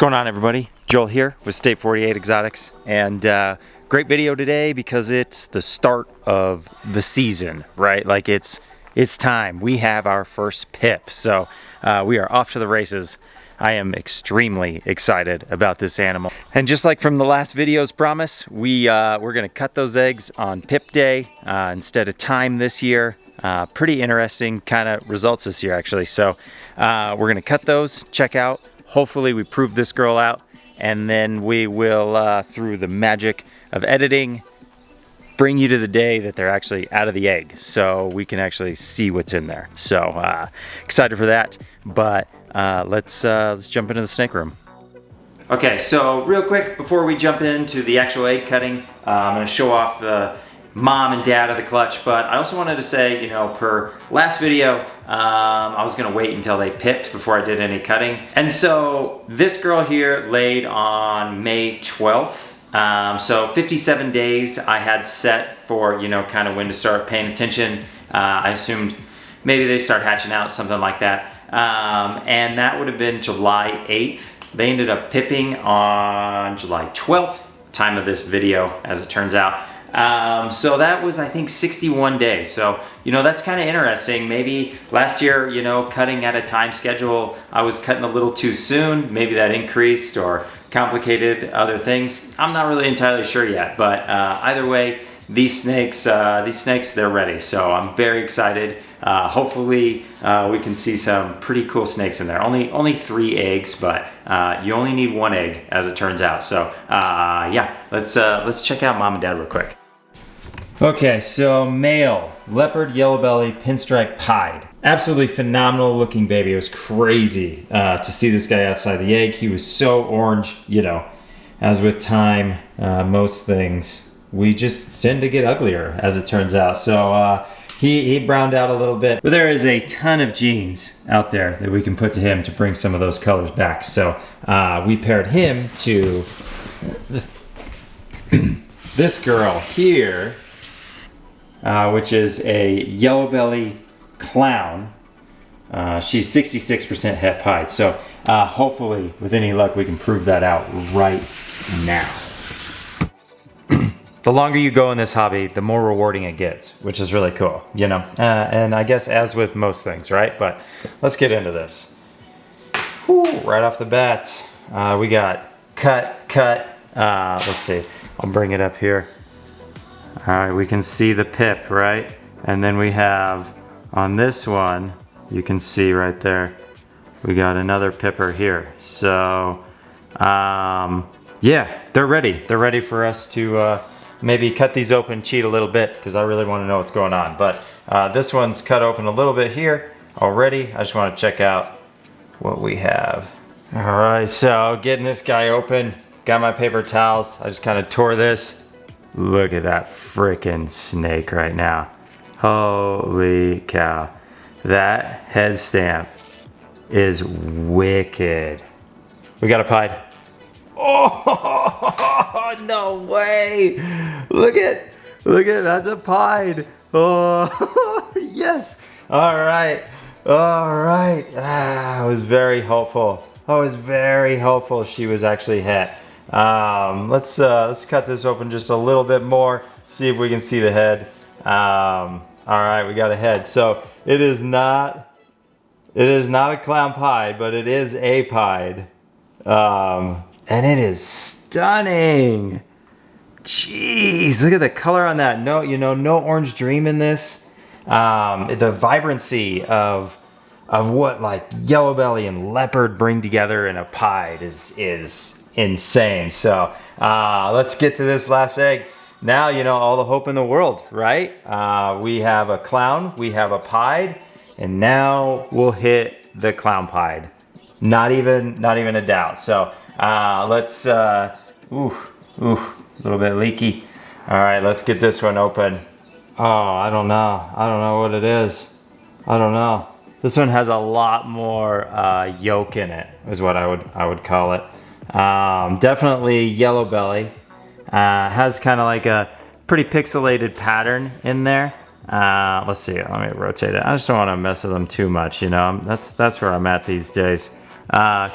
What's going on, everybody? Joel here with State 48 Exotics, and great video today because it's the start of the season, right? Like it's time. We have our first pip, so we are off to the races. I am extremely excited about this animal, and just like from the last video's promise, we're gonna cut those eggs on pip day instead of time this year. Pretty interesting kind of results this year, actually. So we're gonna cut those, check out. Hopefully we prove this girl out, and then we will, through the magic of editing, bring you to the day that they're actually out of the egg, so we can actually see what's in there. So excited for that, but let's jump into the snake room. Okay, so real quick before we jump into the actual egg cutting, I'm going to show off the mom and dad of the clutch, but I also wanted to say, you know, per last video, I was gonna wait until they pipped before I did any cutting. And so this girl here laid on May 12th. So 57 days I had set for, you know, kind of when to start paying attention. I assumed maybe they start hatching out, something like that. And that would have been July 8th. They ended up pipping on July 12th, time of this video, as it turns out. So that was, I think, 61 days. So, you know, that's kind of interesting. Maybe last year, you know, cutting at a time schedule, I was cutting a little too soon. Maybe that increased or complicated other things. I'm not really entirely sure yet, but either way, these snakes, they're ready. So I'm very excited. Hopefully we can see some pretty cool snakes in there. Only 3 eggs, but you only need 1 egg, as it turns out. So yeah, let's check out mom and dad real quick. Okay, so male, leopard yellow belly pinstripe pied. Absolutely phenomenal looking baby. It was crazy to see this guy outside the egg. He was so orange, you know, as with time, most things, we just tend to get uglier, as it turns out. So he browned out a little bit, but there is a ton of genes out there that we can put to him to bring some of those colors back. So we paired him to this girl here, which is a yellow belly clown. She's 66% het pied. So hopefully with any luck we can prove that out right now. The longer you go in this hobby, the more rewarding it gets, which is really cool, you know? And I guess as with most things, right? But let's get into this. Whew, right off the bat, we got cut. Let's see, I'll bring it up here. All right, we can see the pip, right? And then we have, on this one, you can see right there, we got another pipper here. So, yeah, they're ready. They're ready for us to maybe cut these open, cheat a little bit, because I really want to know what's going on. But this one's cut open a little bit here already. I just want to check out what we have. All right, so getting this guy open, got my paper towels. I just kind of tore this. Look at that freaking snake right now. Holy cow. That head stamp is wicked. We got a pied. Oh, no way. Look at, that's a pied. Oh, yes. All right. I was very hopeful. She was actually het. Let's cut this open just a little bit more, see if we can see the head. All right, we got a head. So it is not a clown pied, but it is a pied. And it is stunning. Jeez, look at the color on that. No, you know, no orange dream in this. The vibrancy of what like yellow belly and leopard bring together in a pied is insane. So let's get to this last egg. Now, you know, all the hope in the world, right? We have a clown, we have a pied, and now we'll hit the clown pied. Not even a doubt. So let's, a little bit leaky. All right, let's get this one open. Oh, I don't know what it is. I don't know. This one has a lot more yolk in it, is what I would call it. Definitely yellow belly. Has kind of like a pretty pixelated pattern in there. Let's see, let me rotate it. I just don't want to mess with them too much, you know. That's where I'm at these days.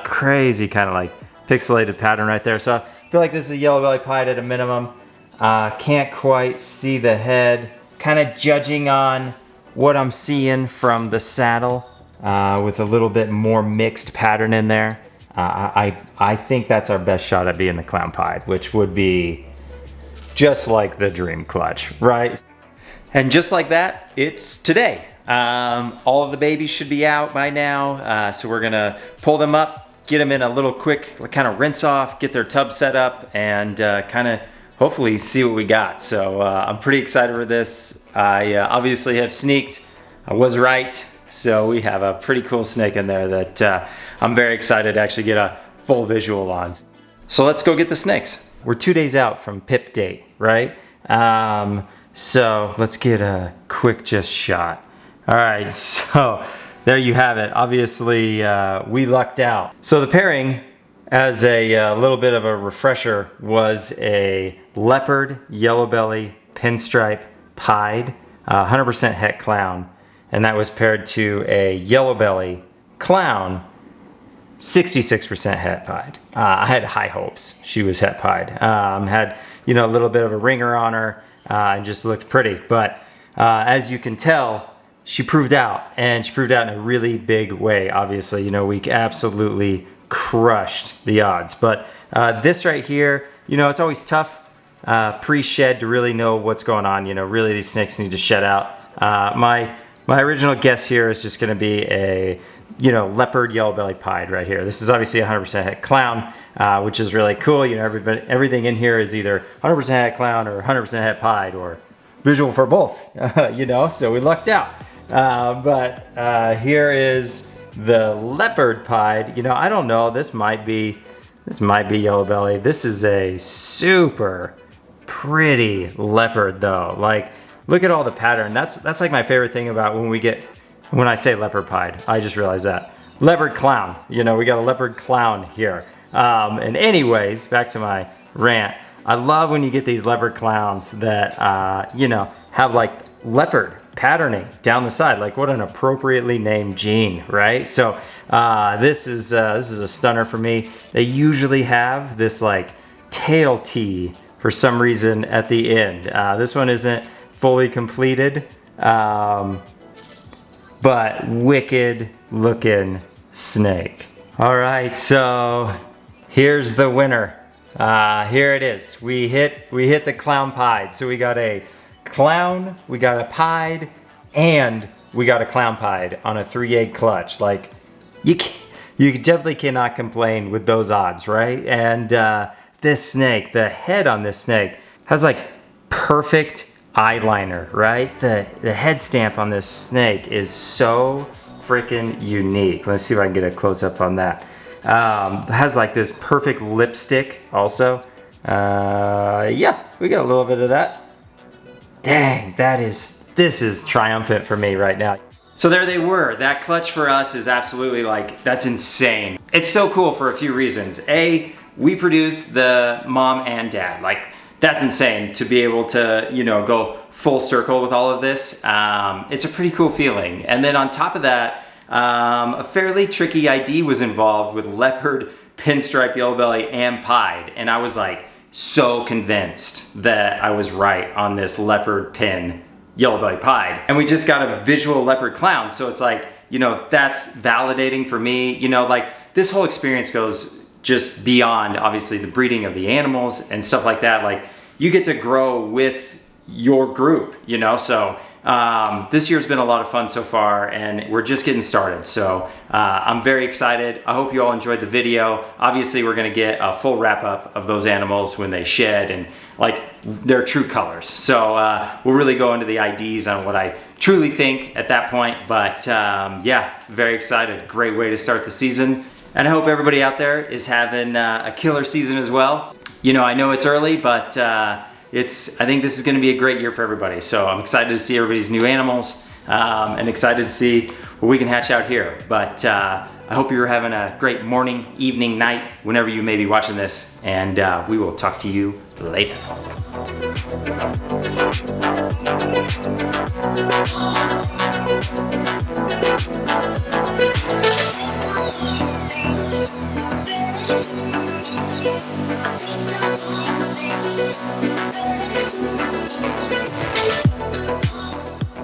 Crazy kind of like pixelated pattern right there. So I feel like this is a yellow belly pied at a minimum. Can't quite see the head. Kind of judging on what I'm seeing from the saddle with a little bit more mixed pattern in there. I think that's our best shot at being the clown pied, which would be just like the dream clutch, right? And just like that, it's today. All of the babies should be out by now. So we're gonna pull them up, get them in a little quick kind of rinse off, get their tub set up, and kind of hopefully see what we got. So I'm pretty excited for this. I obviously have sneaked. I was right. So we have a pretty cool snake in there that I'm very excited to actually get a full visual on. So let's go get the snakes. We're 2 days out from PIP date, right? So let's get a quick just shot. All right, so there you have it. Obviously, we lucked out. So the pairing, as a little bit of a refresher, was a leopard yellow belly pinstripe pied, 100% het clown. And that was paired to a yellow belly clown, 66% het pied. I had high hopes she was het pied. Had, you know, a little bit of a ringer on her and just looked pretty. But as you can tell, she proved out, and she proved out in a really big way. Obviously, you know, we absolutely crushed the odds. But this right here, you know, it's always tough pre-shed to really know what's going on. You know, really these snakes need to shed out. My original guess here is just going to be a, you know, leopard yellow belly pied right here. This is obviously 100% het clown, which is really cool. You know, everything in here is either 100% het clown or 100% het pied or visual for both, you know, so we lucked out. But here is the leopard pied. You know, I don't know, this might be yellow belly. This is a super pretty leopard though. Like, look at all the pattern. That's like my favorite thing about when I say leopard pied. I just realized that. Leopard clown. You know, we got a leopard clown here. And anyways, back to my rant. I love when you get these leopard clowns that, you know, have like leopard patterning down the side. Like, what an appropriately named gene, right? So this is a stunner for me. They usually have this like tail T for some reason at the end. This one isn't fully completed, but wicked looking snake. All right, so here's the winner. Here it is. We hit the clown pied. So we got a clown, we got a pied, and we got a clown pied on a 3/8 clutch. Like, you definitely cannot complain with those odds, right? And this snake, the head on this snake has like perfect eyeliner, right? The head stamp on this snake is so freaking unique. Let's see if I can get a close up on that. It has like this perfect lipstick also. Yeah, we got a little bit of that. Dang, this is triumphant for me right now. So there they were. That clutch for us is absolutely like, that's insane. It's so cool for a few reasons. A, we produce the mom and dad. Like, that's insane to be able to, you know, go full circle with all of this. It's a pretty cool feeling. And then on top of that, a fairly tricky ID was involved with leopard, pinstripe, yellow belly, and pied. And I was like so convinced that I was right on this leopard pin, yellow belly pied. And we just got a visual leopard clown. So it's like, you know, that's validating for me. You know, like, this whole experience goes just beyond obviously the breeding of the animals and stuff like that. Like, you get to grow with your group, you know? So this year's been a lot of fun so far, and we're just getting started. So I'm very excited. I hope you all enjoyed the video. Obviously, we're gonna get a full wrap up of those animals when they shed and like their true colors. So we'll really go into the IDs on what I truly think at that point. But yeah, very excited. Great way to start the season. And I hope everybody out there is having a killer season as well. You know, I know it's early, but I think this is gonna be a great year for everybody. So I'm excited to see everybody's new animals and excited to see what we can hatch out here. But I hope you're having a great morning, evening, night, whenever you may be watching this. And we will talk to you later. Thank you.